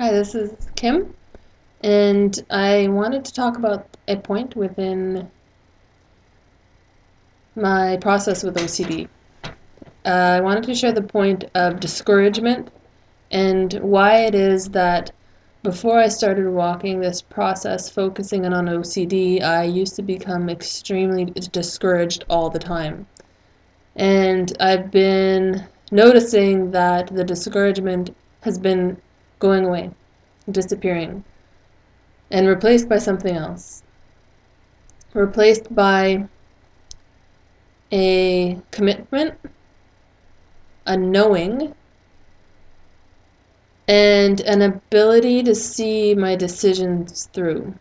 Hi, this is Kim, and I wanted to talk about a point within my process with OCD. I wanted to share the point of discouragement and why it is that before I started walking this process focusing on OCD, I used to become extremely discouraged all the time. And I've been noticing that the discouragement has been going away, disappearing, and replaced by something else. Replaced by a commitment, a knowing, and an ability to see my decisions through.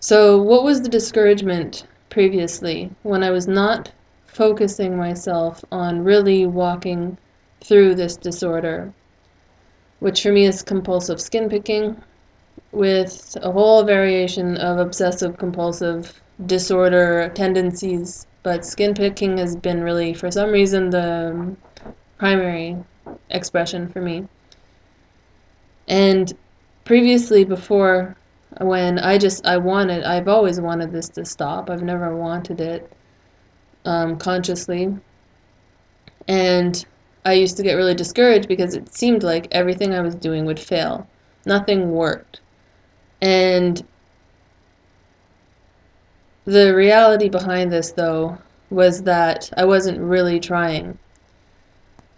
So what was the discouragement previously when I was not focusing myself on really walking through this disorder, which for me is compulsive skin picking, with a whole variation of obsessive compulsive disorder tendencies, but skin picking has been really, for some reason, the primary expression for me. And previously, before, when I've always wanted this to stop. I've never wanted it consciously. And I used to get really discouraged because it seemed like everything I was doing would fail. Nothing worked. And the reality behind this, though, was that I wasn't really trying.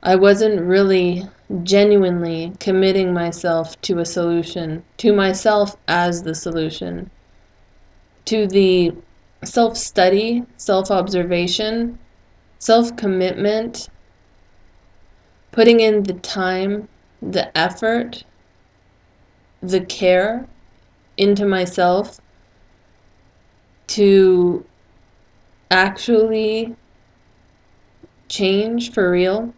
I wasn't really genuinely committing myself to a solution, to myself as the solution, to the self-study, self-observation, self-commitment, putting in the time, the effort, the care into myself to actually change for real.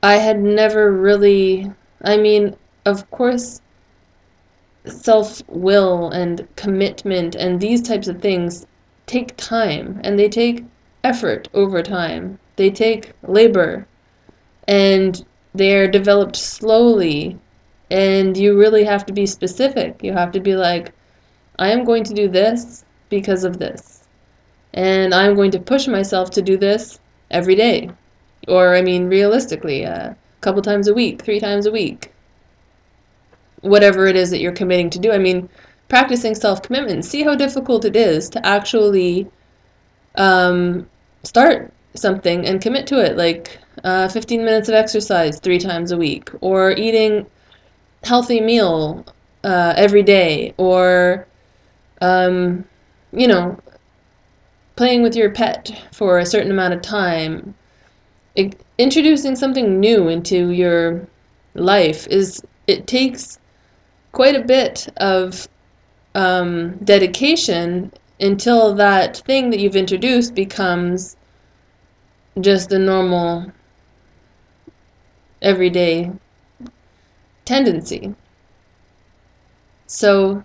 I had never really, of course, self-will and commitment and these types of things take time, and they take effort over time. They take labor, and they're developed slowly, and you really have to be specific. You have to be like, I am going to do this because of this. And I'm going to push myself to do this every day. Or, realistically, a couple times a week, 3 times a week. Whatever it is that you're committing to do. Practicing self-commitment. See how difficult it is to actually start something and commit to it. Like 15 minutes of exercise 3 times a week. Or eating healthy meal every day. Or playing with your pet for a certain amount of time. Introducing something new into your life it takes quite a bit of dedication until that thing that you've introduced becomes just a normal everyday tendency. So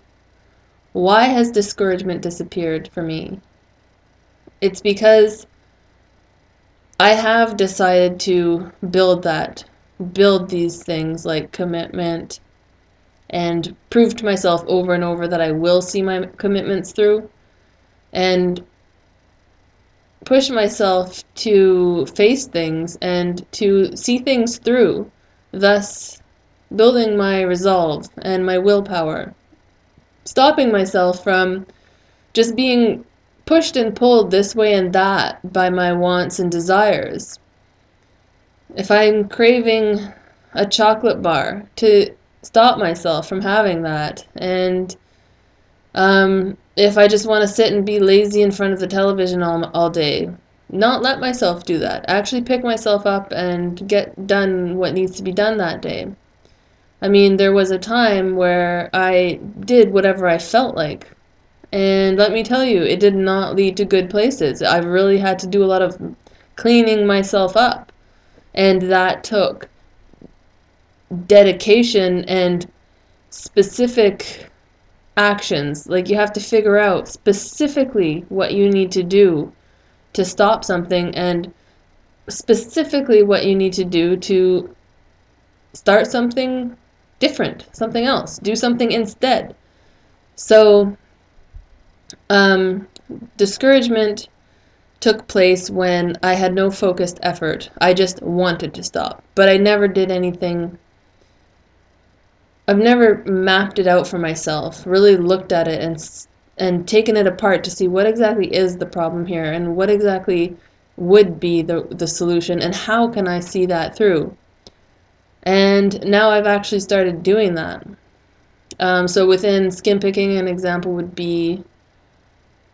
why has discouragement disappeared for me? It's because I have decided to build these things like commitment, and prove to myself over and over that I will see my commitments through, and push myself to face things and to see things through, thus building my resolve and my willpower, stopping myself from just being pushed and pulled this way and that by my wants and desires. If I'm craving a chocolate bar, to stop myself from having that. And if I just want to sit and be lazy in front of the television all day, not let myself do that. Actually pick myself up and get done what needs to be done that day. There was a time where I did whatever I felt like. And let me tell you, it did not lead to good places. I really had to do a lot of cleaning myself up. And that took dedication and specific actions. Like, you have to figure out specifically what you need to do to stop something, and specifically what you need to do to start something different, something else, do something instead. So discouragement took place when I had no focused effort. I just wanted to stop, but I never did anything. I've never mapped it out for myself, really looked at it and taken it apart to see what exactly is the problem here and what exactly would be the solution and how can I see that through. And now I've actually started doing that. So within skin picking, an example would be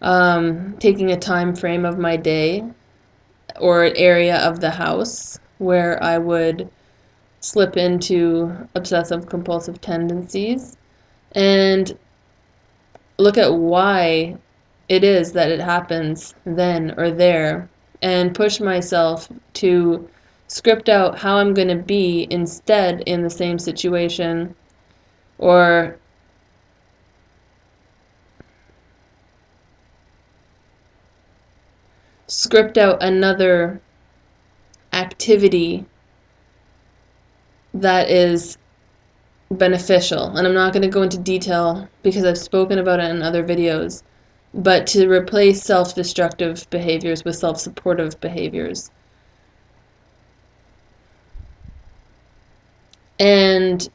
taking a time frame of my day or an area of the house where I would slip into obsessive compulsive tendencies and look at why it is that it happens then or there and push myself to script out how I'm going to be instead in the same situation, or script out another activity that is beneficial. And I'm not going to go into detail because I've spoken about it in other videos, but to replace self-destructive behaviors with self-supportive behaviors. And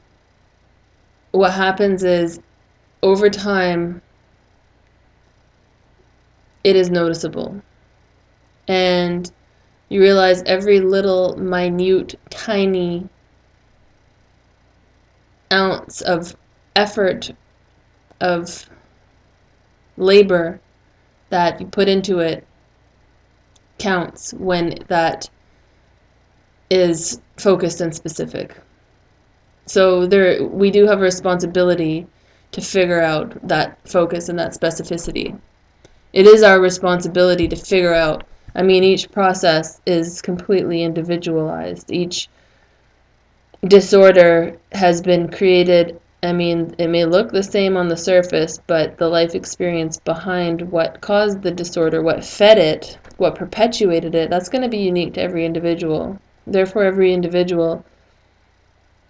what happens is, over time, it is noticeable. And you realize every little, minute, tiny ounce of effort, of labor that you put into it counts when that is focused and specific. So we do have a responsibility to figure out that focus and that specificity. It is our responsibility to figure out, I mean, each process is completely individualized. Each disorder has been created, I mean, it may look the same on the surface, but the life experience behind what caused the disorder, what fed it, what perpetuated it, that's going to be unique to every individual. Therefore, every individual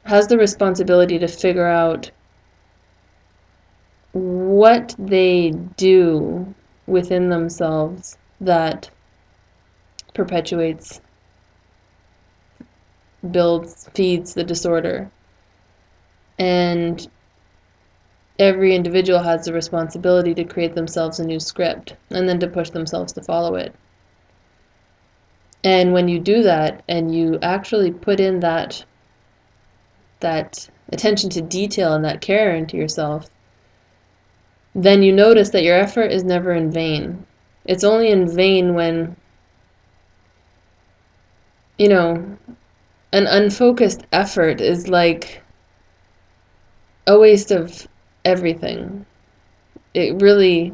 has the responsibility to figure out what they do within themselves that perpetuates, builds, feeds the disorder. And every individual has the responsibility to create themselves a new script and then to push themselves to follow it. And when you do that and you actually put in that attention to detail and that care into yourself, then you notice that your effort is never in vain. It's only in vain when, you know, an unfocused effort is like a waste of everything. It really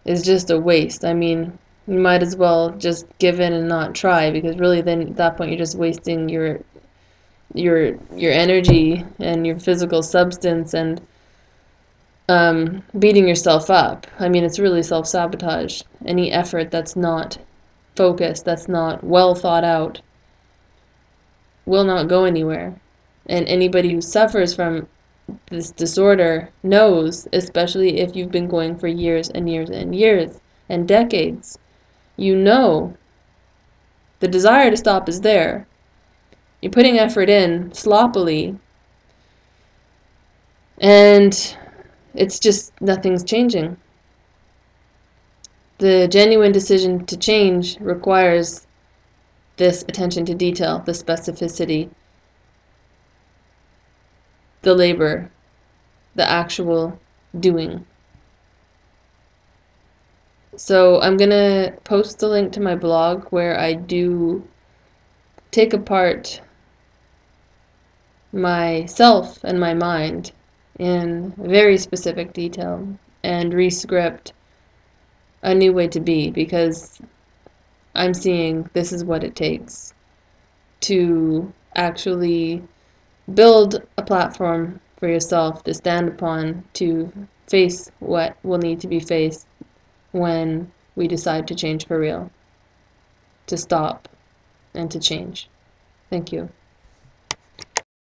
is just a waste. I mean, you might as well just give in and not try, because really then at that point you're just wasting your energy and your physical substance and beating yourself up. I mean, it's really self-sabotage. Any effort that's not focused, that's not well thought out, will not go anywhere. And anybody who suffers from this disorder knows, especially if you've been going for years and years and years and decades, you know the desire to stop is there. You're putting effort in sloppily, and it's just nothing's changing. The genuine decision to change requires this attention to detail, the specificity, the labor, the actual doing. So I'm going to post a link to my blog where I do take apart myself and my mind in very specific detail and re-script a new way to be, because I'm seeing this is what it takes to actually build a platform for yourself to stand upon, to face what will need to be faced when we decide to change for real, to stop and to change. Thank you.